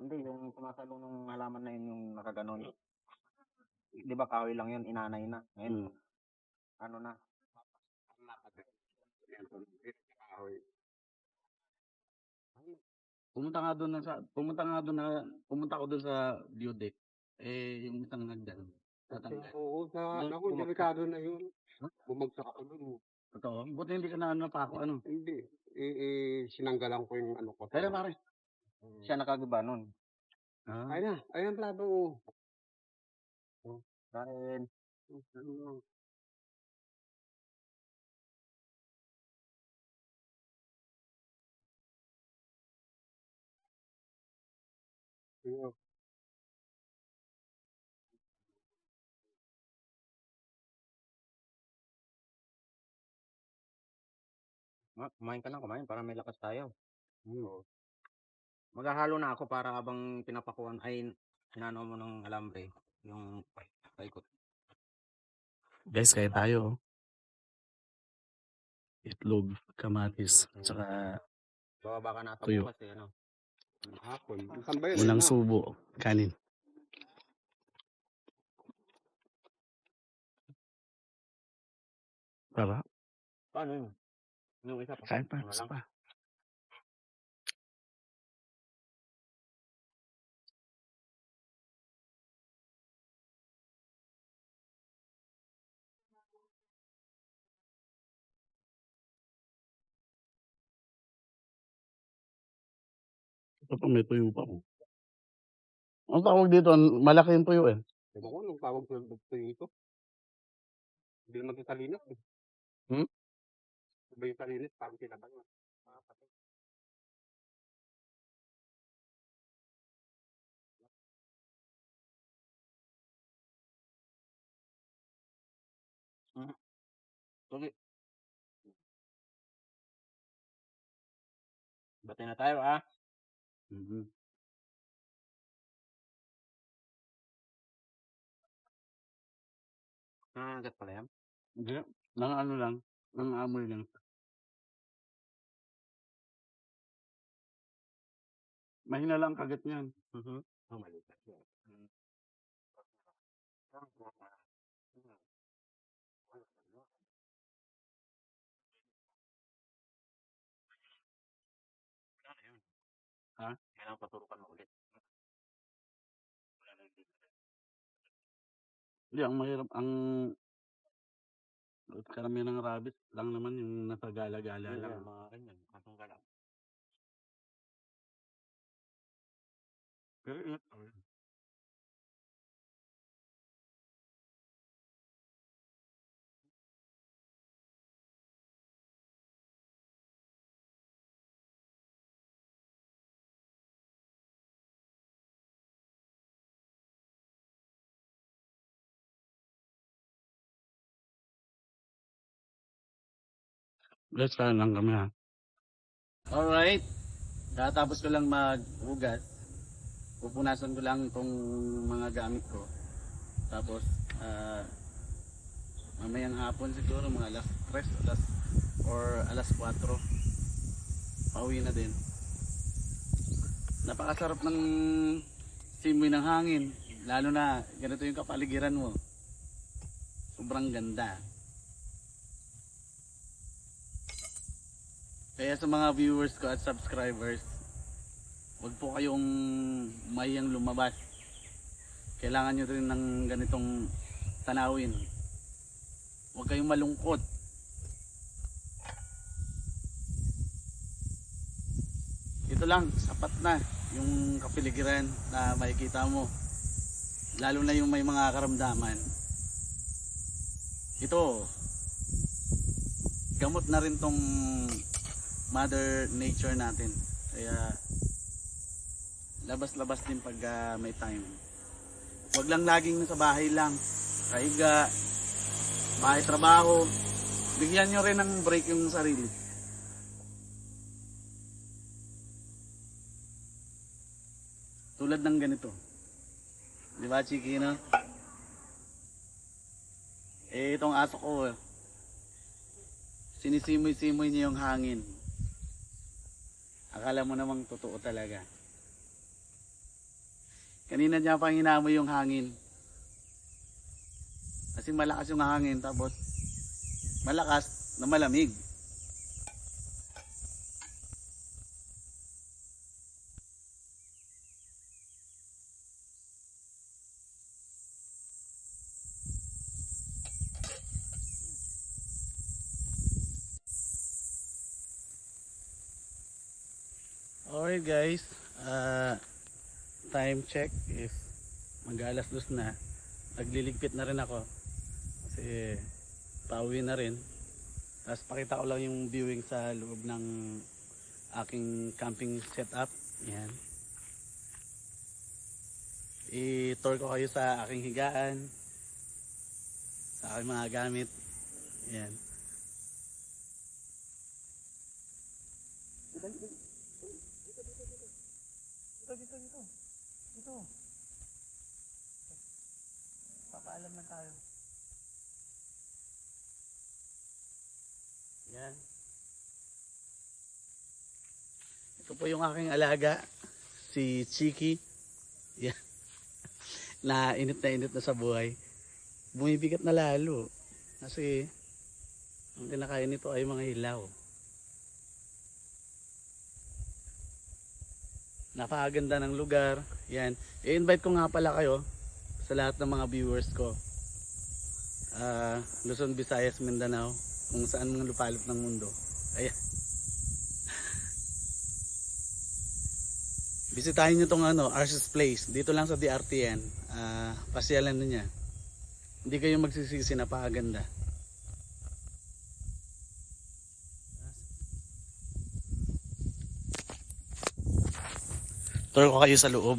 hindi, yung sumasalo ng halaman na yun yung nakaganon. Di ba kahoy lang yun, inanay na. Ngayon, ano na? Pumunta ako doon sa view deck. Eh, yung isang nagdan. Tatanggal. Oo, ako, delikado na yun. Bumagsak ako dun. Totoo. Buti hindi ka na ano pa ako ano. Hindi. Sinanggalan ko yung ano ko. Kaya pare. Siya nakagiba nun. Ayun na, ayun ang plato. Kain. Kumain ka na, kumain para may lakas tayo. Maghahalo na ako para habang pinapakuan ay hinano mo ng alambre yung paikot. Guys, kaya tayo. Itlog, kamatis, tsaka Bababa ka na ito tuyo. bukas eh, ano? Hapon. Unang subo, kanin. Baba? Paano yun? Yung isa pa? Kain pa, Ano isa lang? pa. Ito pa may tuyo pa oh. Ang tawag dito, malaki yung tuyo eh. Ewan ko anong tawag sa ito. Hindi naman ito talinis. Hmm? Iba yung talinis, parang tinabang. Sige. Bati na tayo ah. Mhm. Nangangagat pala yan. Hindi, nang ano lang, nang amoy lang. Mahina lang kagat niyan. Oh, maliit na siya. Ha? Kailangan paturukan mo ulit. Hindi, ang mahirap, ang karamihan ng rabbit lang naman yung nasa gala-gala Yun lang. yan, mga ganyan. Katong galap. Pero ingat ako. Let's try lang kami ha. Alright. Katapos ko lang maghugas. Pupunasan ko lang itong mga gamit ko. Tapos, mamayang hapon siguro, mga alas 3, alas 4. Pauwi na din. Napakasarap ng simoy ng hangin. Lalo na, ganito yung kapaligiran mo. Sobrang ganda. Kaya sa mga viewers ko at subscribers, huwag po kayong mayang lumabas. Kailangan nyo rin ng ganitong tanawin. Huwag kayong malungkot. Ito lang, sapat na yung kapiligiran na makikita mo. Lalo na yung may mga karamdaman. Ito, gamot na rin tong Mother Nature natin. Kaya labas-labas din pag may time. Huwag lang laging nasa bahay lang. Kahiga, bahay trabaho. Bigyan nyo rin ng break yung sarili. Tulad ng ganito. Di ba, Chiki, no? Itong aso ko, sinisimoy-simoy niya yung hangin. Akala mo namang totoo talaga. Kanina niya pang hinamoy yung hangin. Kasi malakas yung hangin, tapos malakas na malamig. Alright guys, time check is mag-alas 2 na. Nagliligpit na rin ako kasi pauwi na rin. Tapos pakita ko lang yung viewing sa loob ng aking camping setup. Yan. I-tour ko kayo sa aking higaan, sa aking mga gamit. Yan. Dito. Papaalam na tayo. Yan. Ito po yung aking alaga, si Chiki. Yan. Na init na sa buhay. Bumibigat na lalo. Kasi ang kinakain nito ay mga hilaw. Napakaganda ng lugar. Yan. I-invite ko nga pala kayo sa lahat ng mga viewers ko. Luzon, Visayas, Mindanao, kung saan mga lupalop ng mundo. Ayan. Bisitahin nyo tong Arceus Place. Dito lang sa DRTN. Pasyalan na niya. Hindi kayo magsisisi na pakaganda. Tour ko kayo sa loob.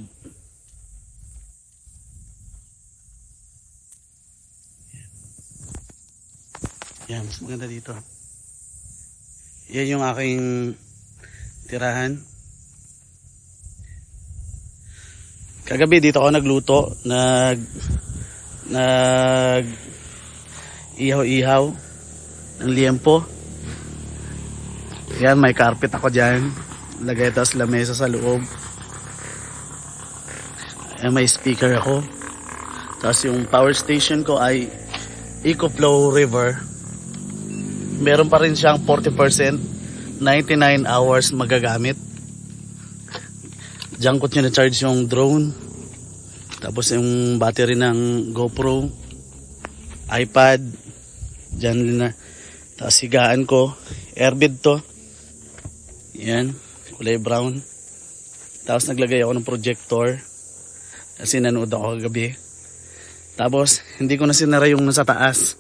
Yan, mas maganda dito. Yan yung aking tirahan. Kagabi dito ako nagluto, ihaw-ihaw ng liempo. Yan, may carpet ako dyan. Lagay ito sa lamesa sa loob. Yan, may speaker ako. Tapos yung power station ko ay EcoFlow River. Meron pa rin siyang 40%, 99 hours magagamit. Diyan ko na-charge yung drone. Tapos yung battery ng GoPro, iPad, diyan na. Tapos higaan ko, airbed to. Yan, kulay brown. Tapos naglagay ako ng projector kasi nanood ako kagabi. Tapos hindi ko na sinara yung nasa taas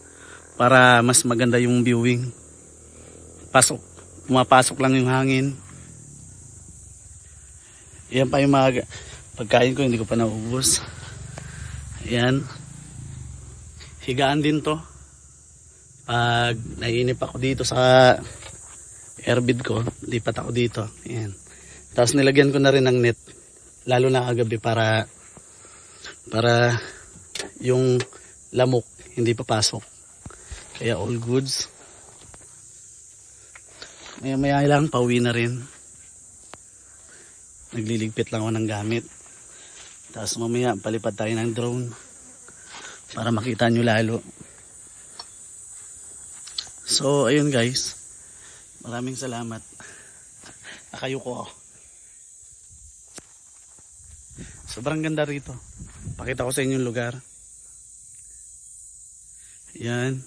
para mas maganda yung viewing. Pumapasok lang yung hangin. Yan pa yung mga pagkain ko, hindi ko pa naubos. Yan. Higaan din to. Pag naiinip ako dito sa airbed ko, lipat ako dito. Yan. Tapos nilagyan ko na rin ng net. Lalo na kagabi para yung lamok hindi papasok. Kaya all goods. Maya lang, pauwi na rin. Nagliligpit lang ako ng gamit. Tapos mamaya palipad tayo ng drone para makita nyo lalo. So ayun guys, maraming salamat. Nakayuko ako. Sobrang ganda rito. Pakita ko sa inyo yung lugar. Yan.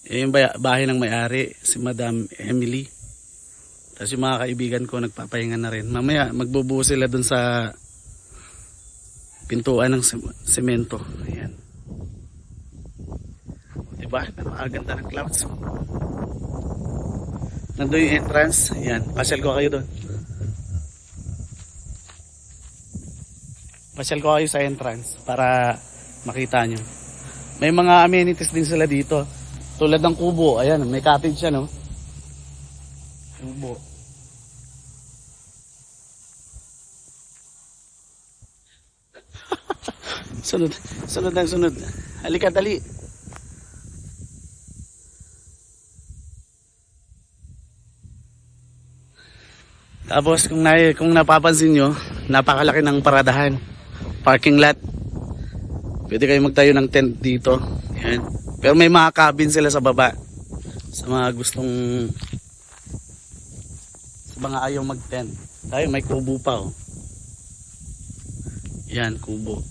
Yung bahay ng may-ari, si Madam Emily. Tapos yung mga kaibigan ko nagpapahinga na rin. Mamaya magbubuo sila dun sa pintuan ng semento. Ayan. Diba? Napakaganda ng clouds. Nandun yung entrance. Ayan. Pasyal ko kayo dun. Pasyal ko kayo sa entrance para makita nyo. May mga amenities din sila dito. Tulad ng kubo. Ayan, may cottage siya, no? Kubo. Sunod. Halika, dali. Tapos kung napapansin nyo, napakalaki ng paradahan. Parking lot. Pwede kayo magtayo ng tent dito. Ayan. Pero may mga cabin sila sa baba. Sa mga gustong, sa mga ayaw mag-tent. Tayo may kubo pa, oh. Yan, kubo.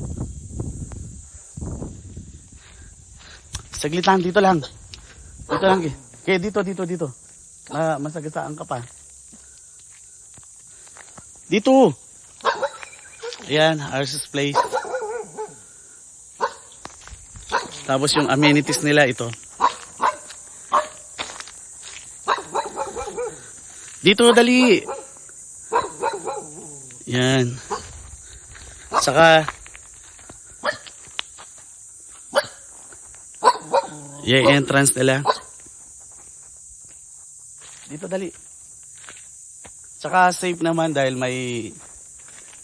Saglitan, dito lang. Dito lang. Okay, dito. Masagasaan ka pa. Dito. Ayan, Arceus Place. Tapos yung amenities nila ito. Dito, dali. Yan. Saka yung entrance nila. Dito, dali. Saka safe naman dahil may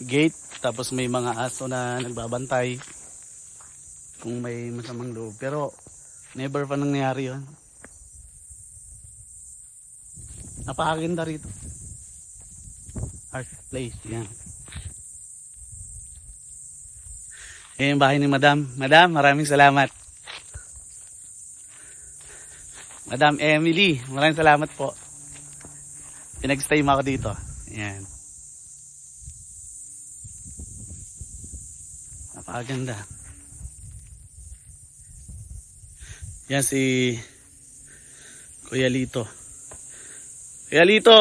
gate. Tapos may mga aso na nagbabantay kung may masamang loob. Pero never pa nangyari yun. Napakaganda rito. Arceus Place. Yan. Yung bahay ni Madam. Madam, maraming salamat. Madam Emily, maraming salamat po. Pinag-stay mo ako dito. Yan. Napakaganda. Yan si Kuya Lito. Kuya Lito,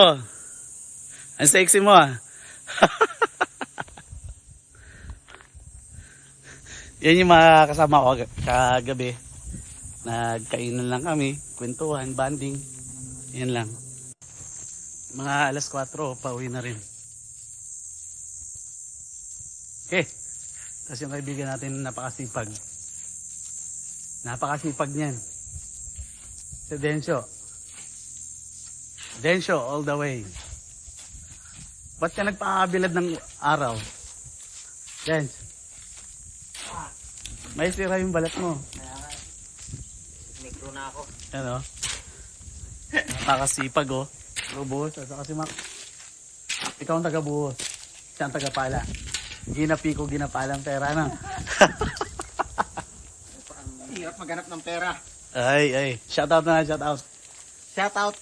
ang sexy mo, ah. Yan yung mga kasama ko kagabi. Nagkainan lang kami, kwentuhan, banding. Yan lang. Mga alas 4, pauwi na rin. Okay. Tapos yung kaibigan natin napakasipag. Napakasipag niyan. Si Densyo. Densyo all the way. Ba't ka nagpakabilad ng araw? Dens. May sira yung balat mo. Negro na ako. Ano? Napakasipag oh. Buhos. Kasi ikaw ang taga-buhos. Siya ang taga-pala. Ginapiko, ginapalang pera na. Hirap maghanap ng pera. Ay. Shout out na, shout out. Shout out.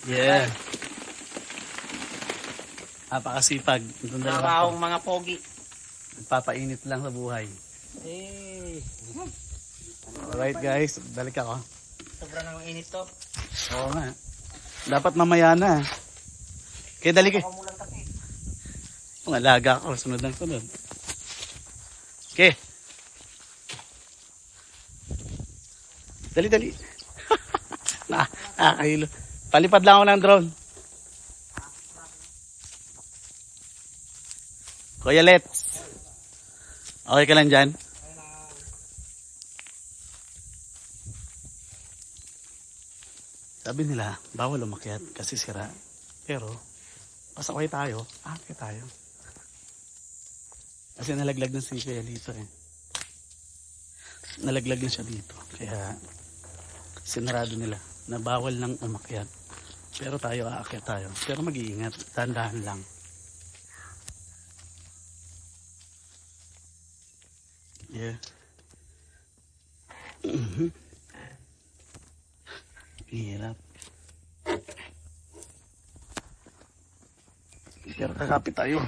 Yeah. Napakasipag. Itong dalawa ko. Nakakahong mga pogi. Nagpapainit lang sa buhay. Eh, Alright guys, balik ako. sobra nang init to. Oo nga. Dapat mamaya na. Kaya dali kayo. Kamulang kasi. Mga laga ako, sunod ng sunod. Okay. Dali. Nakakahilo. Palipad lang ako ng drone. Kuya Let's. Okay ka lang dyan? Sabi nila, bawal umakyat kasi sira. Pero, pasakay tayo, aakyat tayo. Kasi nalaglag na si Kuya dito eh. Nalaglag na siya dito. Kaya, sinarado nila na bawal nang umakyat. Pero tayo, aakyat tayo. Pero mag-iingat, dahan-dahan lang. Yeah. Hirap. Pero kakapit tayo.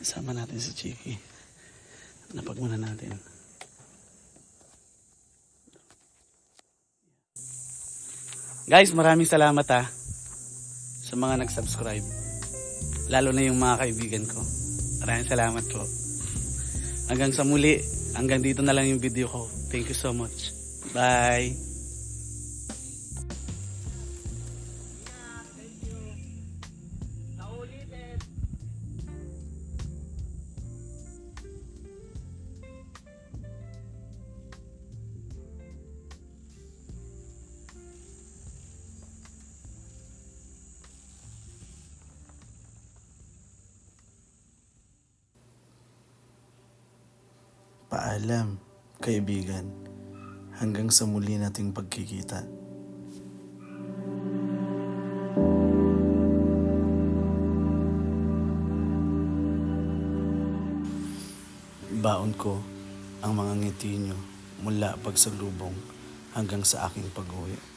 Isama natin si Chiki. Napag muna natin. Guys, maraming salamat sa mga nag-subscribe. Lalo na yung mga kaibigan ko. Maraming salamat po. Hanggang sa muli. Hanggang dito na lang yung video ko. Thank you so much. Bye. Paalam, kaibigan. Hanggang sa muli nating pagkikita. Baon ko ang mga ngiti nyo mula pagsalubong hanggang sa aking pag-uwi.